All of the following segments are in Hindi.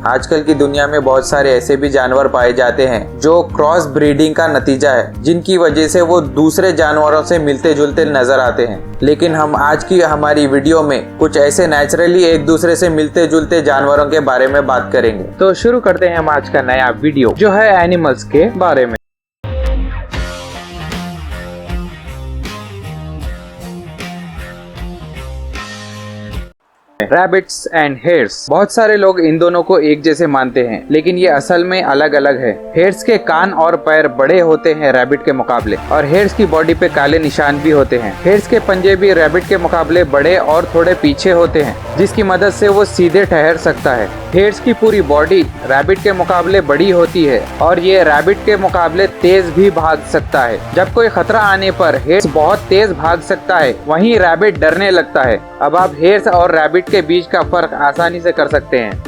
आजकल की दुनिया में बहुत सारे ऐसे भी जानवर पाए जाते हैं जो क्रॉस ब्रीडिंग का नतीजा है, जिनकी वजह से वो दूसरे जानवरों से मिलते जुलते नजर आते हैं। लेकिन हम आज की हमारी वीडियो में कुछ ऐसे नेचुरली एक दूसरे से मिलते जुलते जानवरों के बारे में बात करेंगे। तो शुरू करते हैं हम आज का नया वीडियो जो है एनिमल्स के बारे में। Rabbits and hairs. बहुत सारे लोग इन दोनों को एक जैसे मानते हैं, लेकिन ये असल में अलग अलग है। हेयर्स के कान और पैर बड़े होते हैं रैबिट के मुकाबले, और हेयर्स की बॉडी पे काले निशान भी होते हैं। हेयर्स के पंजे भी रैबिट के मुकाबले बड़े और थोड़े पीछे होते हैं, जिसकी मदद से वो सीधे ठहर सकता है। हेयर्स की पूरी बॉडी रैबिट के मुकाबले बड़ी होती है और ये रैबिट के मुकाबले तेज भी भाग सकता है। जब कोई खतरा आने पर हेयर्स बहुत तेज भाग सकता है, वहीं रैबिट डरने लगता है। अब आप हेयर्स और रैबिट के बीच का फर्क आसानी से कर सकते हैं।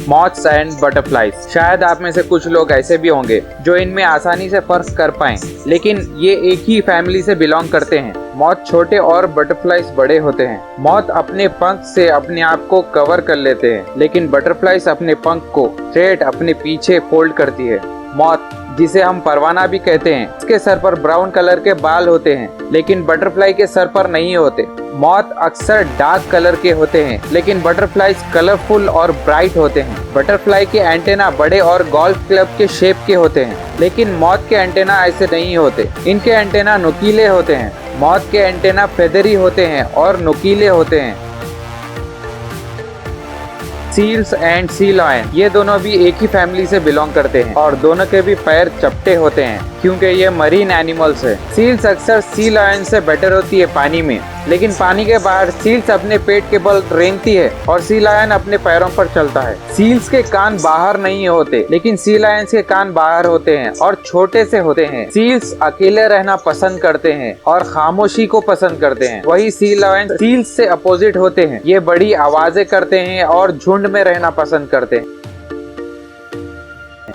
Moths and butterflies. शायद आप में से कुछ लोग ऐसे भी होंगे जो इनमें आसानी से फर्क कर पाएं, लेकिन ये एक ही फैमिली से बिलोंग करते हैं। मॉथ छोटे और बटरफ्लाइज बड़े होते हैं। मॉथ अपने पंख से अपने आप को कवर कर लेते हैं, लेकिन बटरफ्लाइज अपने पंख को स्ट्रेट अपने पीछे फोल्ड करती है। मॉथ, जिसे हम परवाना भी कहते हैं, इसके सर पर ब्राउन कलर के बाल होते हैं, लेकिन बटरफ्लाई के सर पर नहीं होते। मॉथ अक्सर डार्क कलर के होते हैं, लेकिन बटरफ्लाइज कलरफुल और ब्राइट होते हैं। बटरफ्लाई के एंटेना बड़े और गोल्फ क्लब के शेप के होते हैं, लेकिन मॉथ के एंटेना ऐसे नहीं होते। इनके एंटेना नुकीले होते हैं। मॉथ के एंटेना फेदरी होते हैं और नुकीले होते हैं। Seals and sea lion. ये दोनों भी एक ही फैमिली से बिलोंग करते हैं और दोनों के भी पैर चपटे होते हैं, क्योंकि ये मरीन एनिमल्स है। सील्स अक्सर सी लायन से बेटर होती है पानी में, लेकिन पानी के बाहर सील्स अपने पेट के बल रेंगती है और सी लायन अपने पैरों पर चलता है। सील्स के कान बाहर नहीं होते, लेकिन सी लायंस के कान बाहर होते हैं और छोटे से होते हैं। सील्स अकेले रहना पसंद करते हैं और खामोशी को पसंद करते हैं, वही सी लायंस सील्स से अपोजिट होते हैं। ये बड़ी आवाजें करते हैं और झुंड में रहना पसंद करते हैं।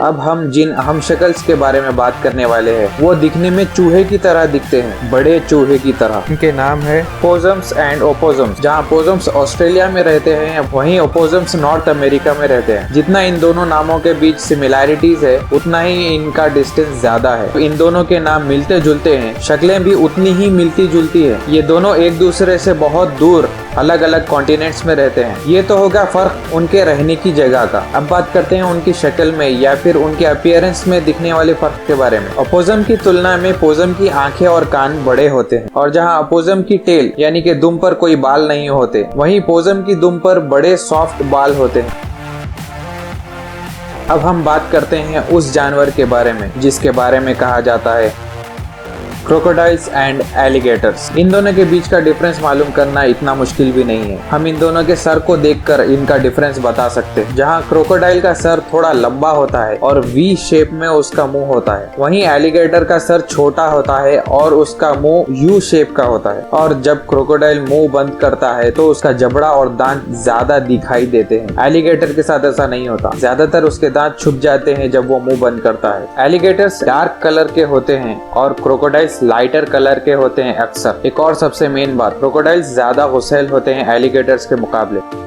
अब हम जिन अहम शक्ल्स के बारे में बात करने वाले हैं, वो दिखने में चूहे की तरह दिखते हैं, बड़े चूहे की तरह। इनके नाम है पोजम्स एंड ओपोजम्स। जहाँ पोजम्स ऑस्ट्रेलिया में रहते हैं, वहीं ओपोजम्स नॉर्थ अमेरिका में रहते हैं। जितना इन दोनों नामों के बीच सिमिलैरिटीज है, उतना ही इनका डिस्टेंस ज्यादा है। इन दोनों के नाम मिलते जुलते हैं, शक्लें भी उतनी ही मिलती जुलती है। ये दोनों एक दूसरे से बहुत दूर अलग अलग कॉन्टिनेंट्स में रहते हैं। ये तो होगा फर्क उनके रहने की जगह का। अब बात करते हैं उनकी शक्ल में या फिर उनके अपीयरेंस में दिखने वाले फर्क के बारे में। अपोजम की तुलना में पोजम की आंखें और कान बड़े होते हैं, और जहां अपोजम की टेल यानी कि दुम पर कोई बाल नहीं होते, वहीं पोजम की दुम पर बड़े सॉफ्ट बाल होते हैं। अब हम बात करते हैं उस जानवर के बारे में जिसके बारे में कहा जाता है क्रोकोडाइल्स एंड एलिगेटर्स। इन दोनों के बीच का डिफरेंस मालूम करना इतना मुश्किल भी नहीं है। हम इन दोनों के सर को देखकर इनका डिफरेंस बता सकते हैं। जहां क्रोकोडाइल का सर थोड़ा लंबा होता है और वी शेप में उसका मुंह होता है, वहीं एलिगेटर का सर छोटा होता है और उसका मुंह यू शेप का होता है। और जब क्रोकोडाइल मुंह बंद करता है तो उसका जबड़ा और दांत ज्यादा दिखाई देते हैं। एलिगेटर के साथ ऐसा नहीं होता, ज्यादातर उसके दांत छुप जाते हैं जब वो मुंह बंद करता है। एलिगेटर्स डार्क कलर के होते हैं और क्रोकोडाइल्स लाइटर कलर के होते हैं अक्सर। एक और सबसे मेन बात, क्रोकोडाइल्स ज्यादा गुस्सैल होते हैं एलिगेटर्स के मुकाबले।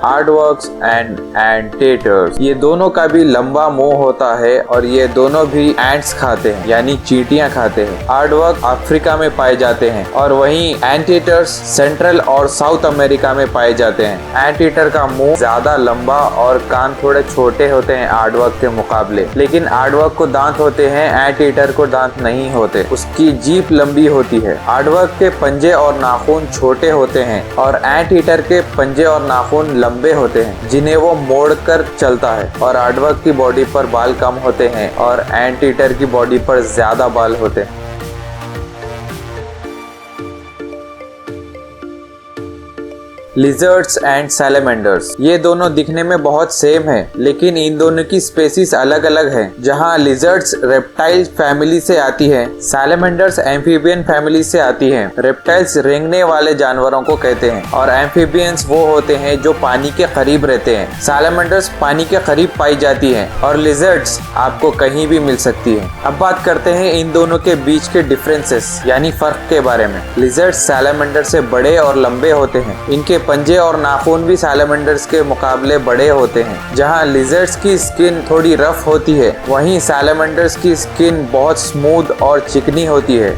आर्डवर्क्स एंड एंटेटर्स। ये दोनों का भी लंबा मुंह होता है और ये दोनों भी एंट्स खाते हैं, यानी चींटियां खाते हैं। आर्डवर्क अफ्रीका में पाए जाते हैं और वहीं एंटेटर्स सेंट्रल और साउथ अमेरिका में पाए जाते हैं। एंटेटर का मुंह ज्यादा लंबा और कान थोड़े छोटे होते हैं आर्डवर्क के मुकाबले, लेकिन आर्डवर्क को दांत होते हैं, एंटेटर को दांत नहीं होते। उसकी जीभ लंबी होती है। आर्डवर्क के पंजे और नाखून छोटे होते हैं और एंटेटर के पंजे और नाखून लंबे होते हैं, जिन्हें वो मोड़कर चलता है। और आर्डवर्क की बॉडी पर बाल कम होते हैं और एंटीटर की बॉडी पर ज्यादा बाल होते हैं। Lizards and salamanders. ये दोनों दिखने में बहुत सेम है, लेकिन इन दोनों की स्पेसीज अलग अलग है। जहाँ लिजर्ड्स रेप्टाइल फैमिली से आती है, सैलेमेंडर्स एम्फीबियन फैमिली से आती है। रेप्टाइल्स रेंगने वाले जानवरों को कहते हैं और एम्फीबियंस वो होते हैं जो पानी के करीब रहते हैं। सैलेमेंडर्स पानी के करीब पाई जाती है और लिजर्ड्स आपको कहीं भी मिल सकती है। अब बात करते हैं इन दोनों के बीच के डिफरेंसेस यानी फर्क के बारे में। लिजर्ड्स सैलेमेंडर से बड़े और लंबे होते हैं। इनके पंजे और नाखून भी सैलेमेंडर्स के मुकाबले बड़े होते हैं। जहां लिजर्ड्स की स्किन थोड़ी रफ होती है, वहीं सैलेमेंडर्स की स्किन बहुत स्मूथ और चिकनी होती है।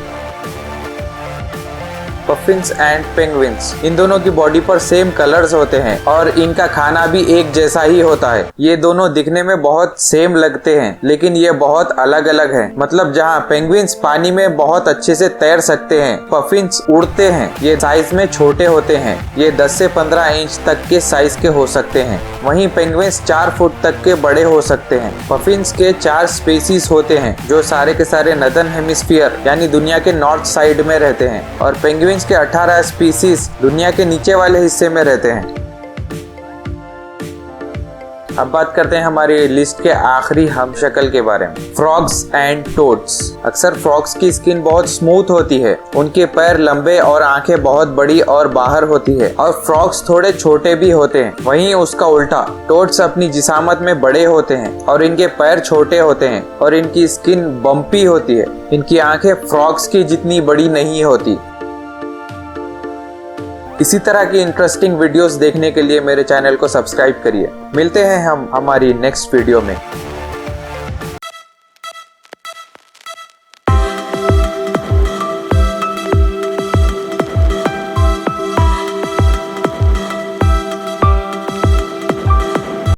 पफिन्स एंड पेंगुइन्स, इन दोनों की बॉडी पर सेम कलर्स होते हैं और इनका खाना भी एक जैसा ही होता है। ये दोनों दिखने में बहुत सेम लगते हैं, लेकिन ये बहुत अलग अलग हैं। मतलब जहाँ पेंगुइन्स पानी में बहुत अच्छे से तैर सकते हैं, पफिन्स उड़ते हैं। ये साइज में छोटे होते हैं, ये 10 से 15 इंच तक के साइज के हो सकते हैं। वहीं पेंगुइन्स 4 फुट तक के बड़े हो सकते हैं। पफिन्स के 4 स्पीसीज होते हैं जो सारे के सारे नदर्न हेमिस्फीयर यानी दुनिया के नॉर्थ साइड में रहते हैं और पेंगुइन्स के 18 स्पीसीज दुनिया के नीचे वाले हिस्से में रहते हैं। अब बात करते हैं हमारी लिस्ट के आखिरी हमशक्ल के बारे में, फ्रॉग्स एंड टोड्स। अक्सर फ्रॉग्स की स्किन बहुत स्मूथ होती है, उनके पैर लंबे और आंखें बहुत बड़ी और बाहर होती है और फ्रॉग्स थोड़े छोटे भी होते हैं। वहीं उसका उल्टा, टोड्स अपनी जिसामत में बड़े होते हैं और इनके पैर छोटे होते हैं और इनकी स्किन बम्पी होती है। इनकी आंखें फ्रॉग्स की जितनी बड़ी नहीं होती। इसी तरह की इंटरेस्टिंग वीडियोस देखने के लिए मेरे चैनल को सब्सक्राइब करिए। मिलते हैं हम हमारी नेक्स्ट वीडियो में।